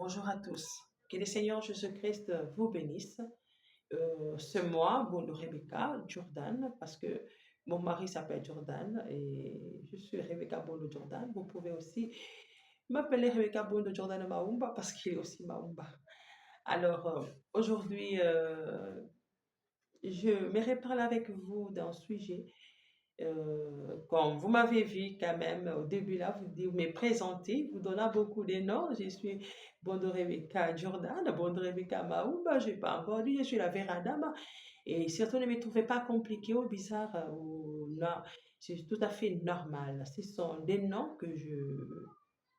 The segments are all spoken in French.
Bonjour à tous. Que le Seigneur Jésus-Christ vous bénisse. C'est moi, bon, Rebecca Jordan, parce que mon mari s'appelle Jordan et je suis Rebecca Bono Jordan. Vous pouvez aussi m'appeler Rebecca Bono Jordan Maumba parce qu'il est aussi Maumba. Alors, aujourd'hui, je me parler avec vous d'un sujet. Comme vous m'avez vu quand même au début là, vous me présentez, vous donnez beaucoup de noms. Je suis Bondo Rebecca Jordan, Bondo Rebecca Maouba, je n'ai pas encore dit, je suis la Veradama. Et surtout, ne me trouvez pas compliqué ou bizarre ou non, c'est tout à fait normal. Ce sont des noms que je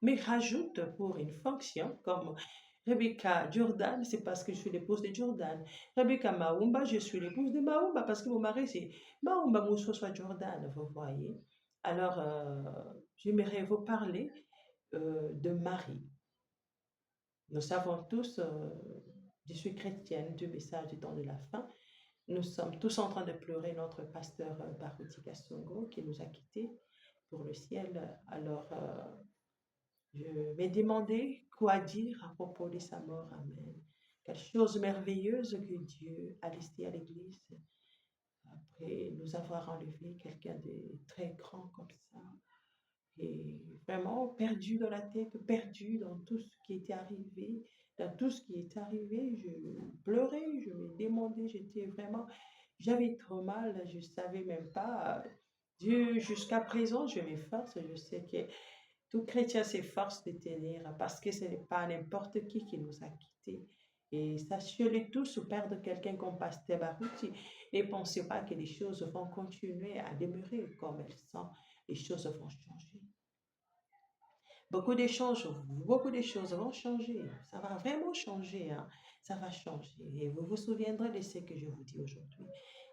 me rajoute pour une fonction, comme Rebecca Jordan, c'est parce que je suis l'épouse de Jordan. Rebecca Maumba, je suis l'épouse de Maumba parce que mon mari c'est Maumba soit Jordan, vous voyez. Alors, j'aimerais vous parler de Marie. Nous savons tous, je suis chrétienne du message du temps de la fin. Nous sommes tous en train de pleurer notre pasteur Baruti Kassongo qui nous a quittés pour le ciel. Alors, je m'ai demandé quoi dire à propos de sa mort. Amen. Quelle chose merveilleuse que Dieu a laissé à l'Église après nous avoir enlevé quelqu'un de très grand comme ça. Et vraiment perdu dans la tête, perdu dans tout ce qui était arrivé. Dans tout ce qui est arrivé, je pleurais, je me demandais, j'étais vraiment, j'avais trop mal, je ne savais même pas. Dieu, jusqu'à présent, je m'efforce, je sais que tout chrétien s'efforce de tenir parce que ce n'est pas n'importe qui nous a quittés. Et sachez-le tous, ou perdre quelqu'un comme Pasteur Baruti, ne pensez pas que les choses vont continuer à demeurer comme elles sont. Les choses vont changer. Beaucoup de choses vont changer. Ça va vraiment changer. Hein. Ça va changer. Et vous vous souviendrez de ce que je vous dis aujourd'hui.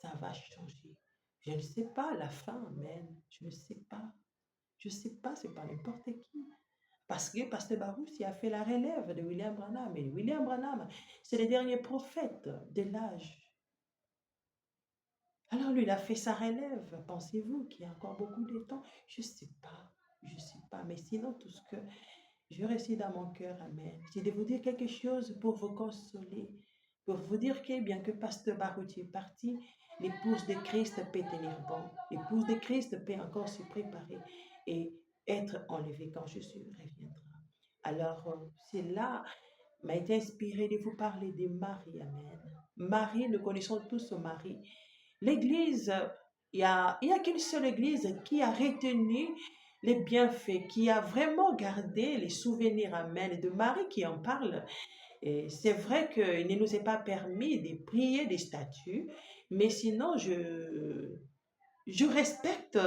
Ça va changer. Je ne sais pas la fin, amen. Je ne sais pas. Je ne sais pas, c'est pas n'importe qui. Parce que Pasteur Baroussi a fait la relève de William Branham. Et William Branham, c'est le dernier prophète de l'âge. Alors lui, il a fait sa relève. Pensez-vous qu'il y a encore beaucoup de temps? Je ne sais pas. Je ne sais pas. Mais sinon, tout ce que je récite dans mon cœur, amen, c'est de vous dire quelque chose pour vous consoler. Pour vous dire que bien que Pasteur Baroutier est parti, l'épouse de Christ peut tenir bon. L'épouse de Christ peut encore se préparer et être enlevée quand Jésus reviendra. Alors, c'est là, m'a été inspiré de vous parler de Marie, amen. Marie, nous connaissons tous Marie. L'Église, il y a qu'une seule Église qui a retenu les bienfaits, qui a vraiment gardé les souvenirs, amen, de Marie qui en parle. Et c'est vrai qu'il ne nous est pas permis de prier des statues, mais sinon, je respecte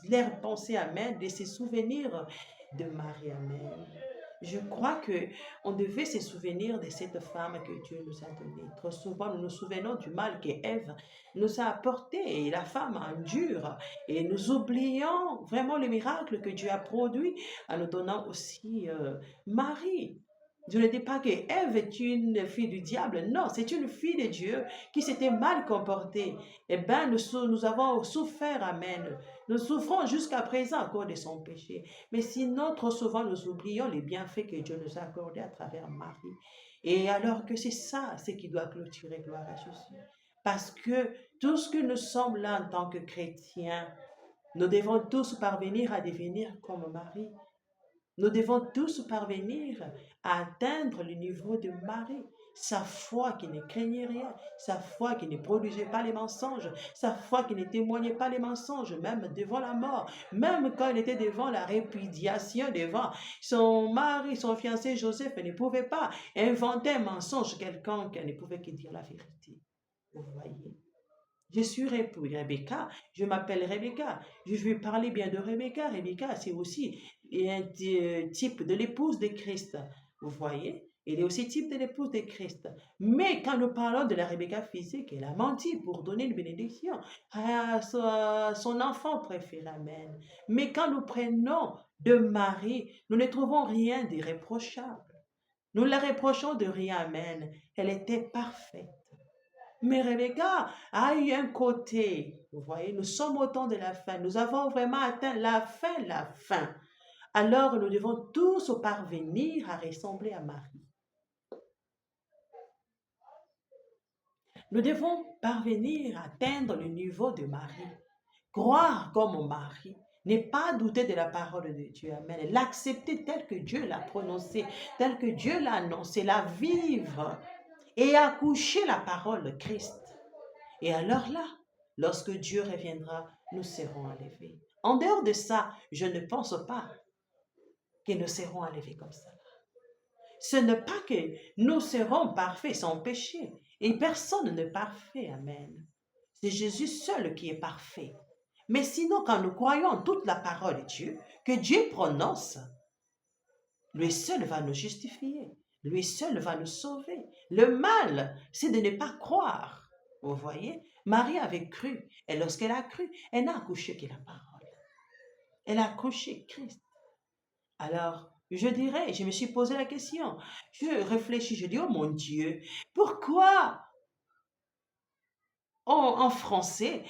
leurs pensées, amen, de ces souvenirs de Marie, amen. Je crois que on devait se souvenir de cette femme que Dieu nous a donnée. Trop souvent, nous nous souvenons du mal que Ève nous a apporté et la femme endure. Et nous oublions vraiment le miracle que Dieu a produit en nous donnant aussi Marie. Je ne dis pas que Ève est une fille du diable. Non, c'est une fille de Dieu qui s'était mal comportée. Eh bien, nous avons souffert, amen. Nous souffrons jusqu'à présent à cause de son péché. Mais sinon, trop souvent, nous oublions les bienfaits que Dieu nous a accordés à travers Marie. Et alors que c'est ça, ce qui doit clôturer, gloire à Jésus. Parce que tout ce que nous sommes là en tant que chrétiens, nous devons tous parvenir à devenir comme Marie. Nous devons tous parvenir à atteindre le niveau de Marie. Sa foi qui ne craignait rien, sa foi qui ne produisait pas les mensonges, sa foi qui ne témoignait pas les mensonges, même devant la mort, même quand elle était devant la répudiation, devant son mari, son fiancé Joseph, elle ne pouvait pas inventer un mensonge quelconque, elle ne pouvait que dire la vérité. Vous voyez? Je suis Rebecca, je m'appelle Rebecca, je vais parler bien de Rebecca. Rebecca, c'est aussi un type de l'épouse de Christ, vous voyez? Il est aussi type de l'épouse de Christ. Mais quand nous parlons de la Rebecca physique, elle a menti pour donner une bénédiction à son enfant préféré, amen. Mais quand nous prenons de Marie, nous ne trouvons rien de reprochable. Nous la reprochons de rien, amen. Elle était parfaite. Mais Rebecca a eu un côté, vous voyez, nous sommes au temps de la fin. Nous avons vraiment atteint la fin, la fin. alors nous devons tous parvenir à ressembler à Marie. Nous devons parvenir à atteindre le niveau de Marie. Croire comme Marie, ne pas douter de la parole de Dieu, amen. L'accepter tel que Dieu l'a prononcé, tel que Dieu l'a annoncé, la vivre et accoucher la parole de Christ. Et alors là, lorsque Dieu reviendra, nous serons enlevés. En dehors de ça, je ne pense pas que nous serons enlevés comme ça. Ce n'est pas que nous serons parfaits sans péché. Et personne n'est parfait, amen. C'est Jésus seul qui est parfait. Mais sinon, quand nous croyons en toute la parole de Dieu, que Dieu prononce, lui seul va nous justifier. Lui seul va nous sauver. Le mal, c'est de ne pas croire. Vous voyez, Marie avait cru. Et lorsqu'elle a cru, elle n'a accouché que la parole. Elle a accouché Christ. Alors, je dirais, je me suis posé la question. Je réfléchis, je dis, oh mon Dieu, pourquoi en français,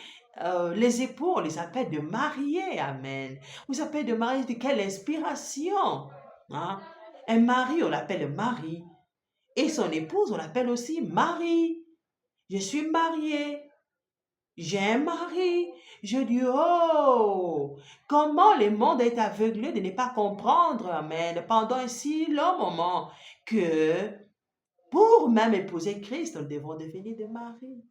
les époux, on les appelle de mariés, amen. On les appelle de mariés, de quelle inspiration, hein? Un mari, on l'appelle Marie. Et son épouse, on l'appelle aussi Marie. Je suis mariée. J'ai un mari. Je dis, oh, comment le monde est aveuglé de ne pas comprendre, amen, pendant un si long moment que pour même épouser Christ, nous devons devenir des maris.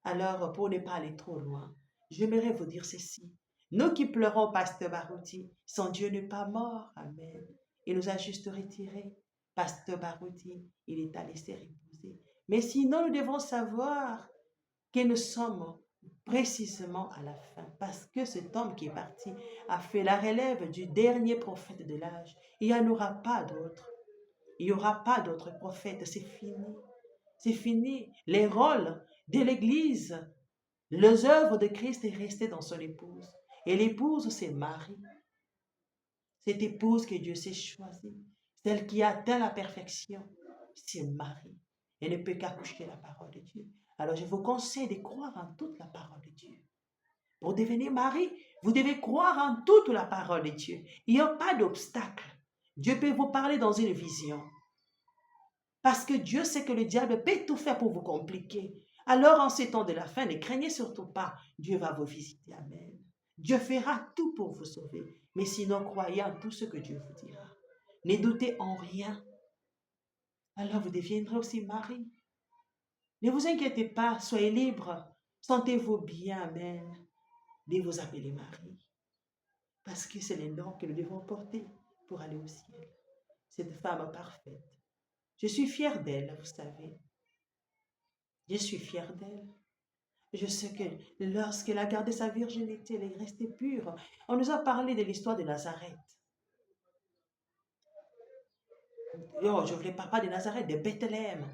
Alors, pour ne pas aller trop loin, j'aimerais vous dire ceci. Nous qui pleurons, Pasteur Barouti, son Dieu n'est pas mort. Amen. Il nous a juste retirés. Pasteur Barouti, il est allé se reposer. Mais sinon, nous devons savoir que nous sommes précisément à la fin. Parce que cet homme qui est parti a fait la relève du dernier prophète de l'âge. Il n'y en aura pas d'autre. Il n'y aura pas d'autres prophètes. C'est fini. C'est fini. Les rôles de l'Église, les œuvres de Christ est restée dans son épouse. Et l'épouse, c'est Marie. Cette épouse que Dieu s'est choisie, celle qui atteint la perfection, c'est Marie. Elle ne peut qu'accoucher la parole de Dieu. Alors je vous conseille de croire en toute la parole de Dieu. Pour devenir Marie, vous devez croire en toute la parole de Dieu. Il n'y a pas d'obstacle. Dieu peut vous parler dans une vision. Parce que Dieu sait que le diable peut tout faire pour vous compliquer. Alors, en ces temps de la fin, ne craignez surtout pas. Dieu va vous visiter. Amen. Dieu fera tout pour vous sauver. Mais sinon, croyez en tout ce que Dieu vous dira. Ne doutez en rien. Alors, vous deviendrez aussi Marie. Ne vous inquiétez pas. Soyez libre. Sentez-vous bien. Amen. De vous appeler Marie. Parce que c'est le nom que nous devons porter pour aller au ciel. Cette femme parfaite. Je suis fière d'elle, vous savez. Je suis fière d'elle. Je sais que lorsqu'elle a gardé sa virginité, elle est restée pure. On nous a parlé de l'histoire de Nazareth. Oh, je ne voulais pas de Nazareth, de Bethléem.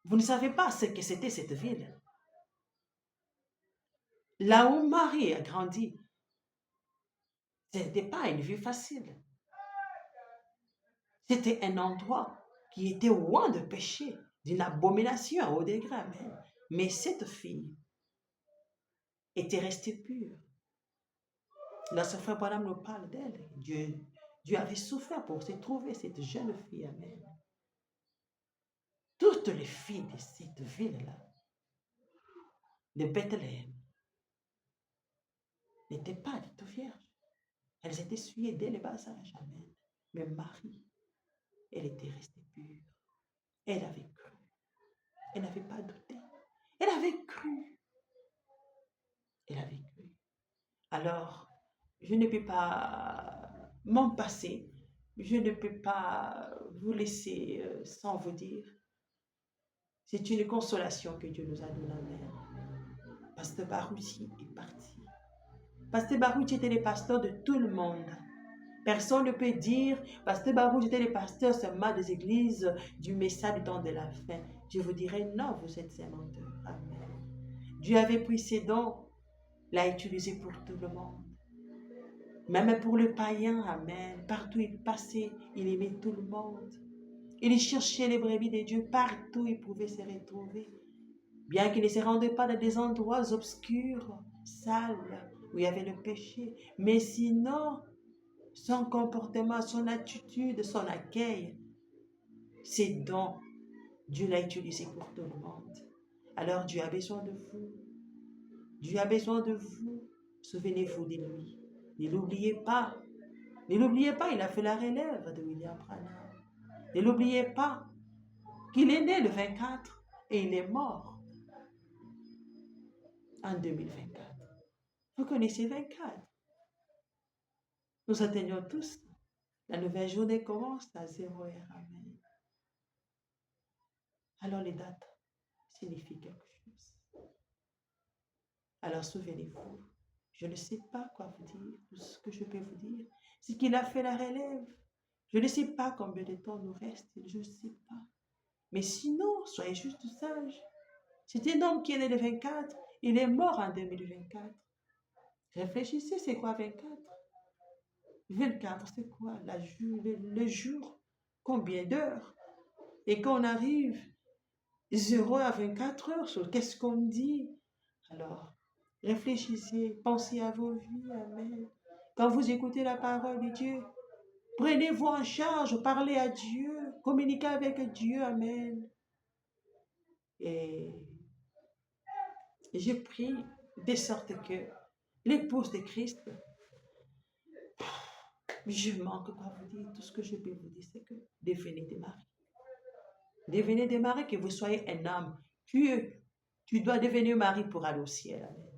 Vous ne savez pas ce que c'était cette ville. Là où Marie a grandi, ce n'était pas une vie facile. C'était un endroit qui était loin de péché, d'une abomination à haut degré. Mais cette fille était restée pure. Lorsque Frère Branham nous parle d'elle, Dieu avait souffert pour se trouver cette jeune fille. Amen. Toutes les filles de cette ville-là, de Bethléem, n'étaient pas du tout vierges. Elles étaient souillées dès le bas âge. Amen. Mais Marie, elle était restée pure. Elle avait cru. Elle n'avait pas douté. Elle avait cru. Elle avait cru. Alors, je ne peux pas m'en passer. Je ne peux pas vous laisser sans vous dire. C'est une consolation que Dieu nous a donnée, mère. Pasteur Barouti est parti. Pasteur Barouti était le pasteur de tout le monde. Personne ne peut dire, Pasteur Barouti était le pasteur seulement des églises du message du temps de la fin. Je vous dirais, non, vous êtes un menteur. Amen. Dieu avait pris ses dons, l'a utilisé pour tout le monde. Même pour le païen, amen. Partout il passait, il aimait tout le monde. Il cherchait les brebis de Dieu partout, il pouvait se retrouver. Bien qu'il ne se rendait pas dans des endroits obscurs, sales, où il y avait le péché. Mais sinon, son comportement, son attitude, son accueil, ses dons, Dieu l'a utilisé pour tout le monde. Alors Dieu a besoin de vous. Dieu a besoin de vous. Souvenez-vous de lui. Ne l'oubliez pas. Ne l'oubliez pas, il a fait la relève de William Branham. Ne l'oubliez pas qu'il est né le 24 et il est mort en 2024. Vous connaissez 24. Nous atteignons tous. La nouvelle journée commence à 0 heure. Amen. Alors les dates signifient quelque chose. Alors souvenez-vous, je ne sais pas quoi vous dire. Tout ce que je peux vous dire, c'est qu'il a fait la relève. Je ne sais pas combien de temps nous reste, je ne sais pas. Mais sinon, soyez juste sages. C'est un homme qui est né le 24, il est mort en 2024. Réfléchissez, c'est quoi 24? 24, c'est quoi le jour? Combien d'heures? Et quand on arrive 0 à 24 heures, qu'est-ce qu'on dit? Alors, réfléchissez, pensez à vos vies, amen. Quand vous écoutez la parole de Dieu, prenez-vous en charge, parlez à Dieu, communiquez avec Dieu, amen. Et je prie de sorte que l'épouse de Christ, je manque quoi vous dire, tout ce que je peux vous dire, c'est que devenez des maris. Devenez des maris, que vous soyez un homme. Tu dois devenir mari pour aller au ciel, amen.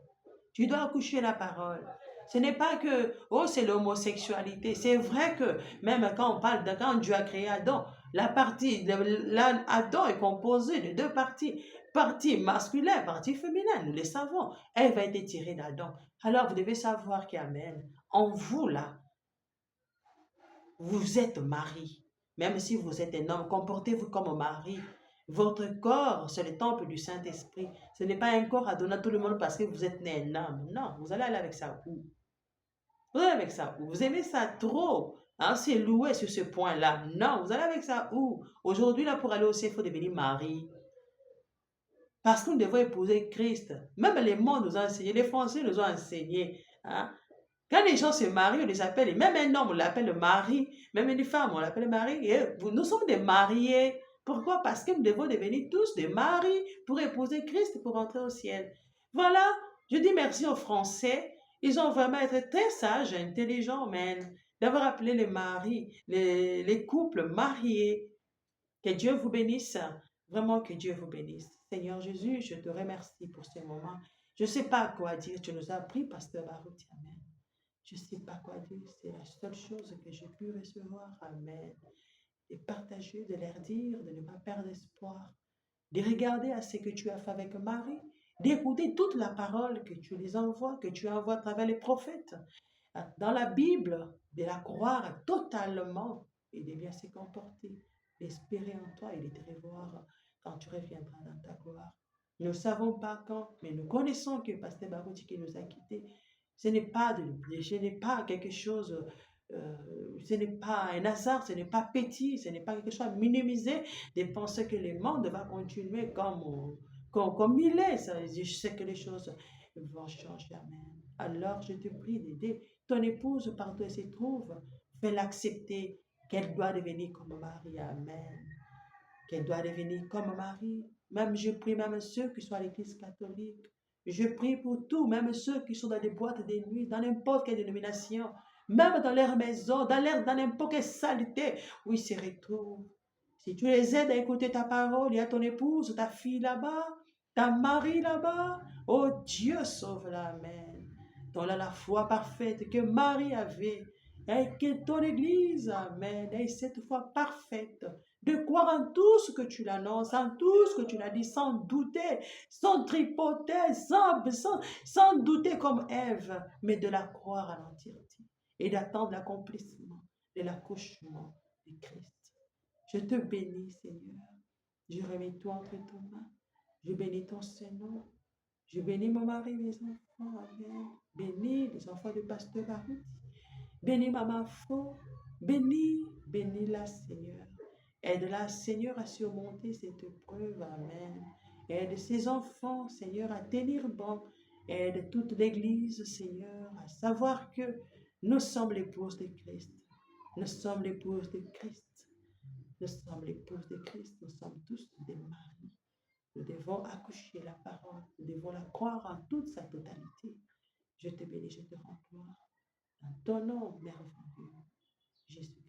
Tu dois accoucher la parole. Ce n'est pas que, oh, c'est l'homosexualité. C'est vrai que, même quand on parle de quand Dieu a créé Adam, Adam est composé de deux parties. Partie masculine, partie féminine, nous le savons. Elle va être tirée d'Adam. Alors, vous devez savoir qu'Amen, en vous, là, vous êtes mari. Même si vous êtes un homme, comportez-vous comme un mari. Votre corps, c'est le temple du Saint-Esprit. Ce n'est pas un corps à donner à tout le monde parce que vous êtes né un homme. Non, vous allez aller avec ça où? Vous allez avec ça où? Vous aimez ça trop. Hein, c'est loué sur ce point-là. Non, vous allez avec ça où? Aujourd'hui, là, pour aller au ciel, il faut devenir mari. Parce que nous devons épouser Christ. Même les mots nous ont enseigné, les Français nous ont enseigné. Hein? Quand les gens se marient, on les appelle, même un homme, on l'appelle mari, même une femme, on l'appelle mari. Et nous sommes des mariés. Pourquoi? Parce que nous devons devenir tous des maris pour épouser Christ, pour entrer au ciel. Voilà, je dis merci aux Français. Ils ont vraiment été très sages, intelligents, même, d'avoir appelé les maris, les couples mariés. Que Dieu vous bénisse. Vraiment que Dieu vous bénisse. Seigneur Jésus, je te remercie pour ce moment. Je ne sais pas quoi dire. Tu nous as appris, Pasteur Baruch. Amen. Je ne sais pas quoi dire. C'est la seule chose que j'ai pu recevoir. Amen. Et partager, de leur dire, de ne pas perdre espoir. De regarder à ce que tu as fait avec Marie. D'écouter toute la parole que tu les envoies, que tu envoies à travers les prophètes. Dans la Bible, de la croire totalement et de bien se comporter. D'espérer en toi et de te revoir quand tu reviendras dans ta gloire. Nous ne savons pas quand, mais nous connaissons que Pasteur Baruch qui nous a quittés, ce n'est pas quelque chose, ce n'est pas un hasard, ce n'est pas petit, ce n'est pas quelque chose à minimiser de penser que le monde va continuer comme il est. Je sais que les choses vont changer. Amen. Alors je te prie d'aider ton épouse partout où elle se trouve, fais l'accepter qu'elle doit devenir comme Marie. Amen. Qu'elle doit devenir comme Marie. Même je prie, même ceux qui sont à l'église catholique. Je prie pour tous, même ceux qui sont dans des boîtes de nuit, dans n'importe quelle dénomination, même dans leur maison, dans n'importe quelle saleté, où ils se retrouvent. Si tu les aides à écouter ta parole, il y a ton épouse, ta fille là-bas, ta mari là-bas. Oh Dieu, sauve-la. Amen. Donne-la la foi parfaite que Marie avait. Et que ton église, amen, ait cette foi parfaite de croire en tout ce que tu l'annonces, en tout ce que tu l'as dit, sans douter, sans tripoter, sans douter comme Ève, mais de la croire à l'entièreté et d'attendre l'accomplissement de l'accouchement de Christ. Je te bénis, Seigneur. Je remets tout entre tes mains. Je bénis ton Seigneur. Je bénis mon mari, mes enfants. Amen. Bénis les enfants de Pasteur Baruch. Bénis Maman Faux. Bénis-la, Seigneur. Aide-la, Seigneur, à surmonter cette épreuve. Amen. Aide ses enfants, Seigneur, à tenir bon Aide toute l'Église, Seigneur, à savoir que nous sommes l'épouse de Christ. Nous sommes l'épouse de Christ. Nous sommes l'épouse de Christ. Nous sommes tous des maris. Nous devons accoucher la parole. Nous devons la croire en toute sa totalité. Je te bénis, je te rends gloire. Dans ton nom merveilleux, Jésus.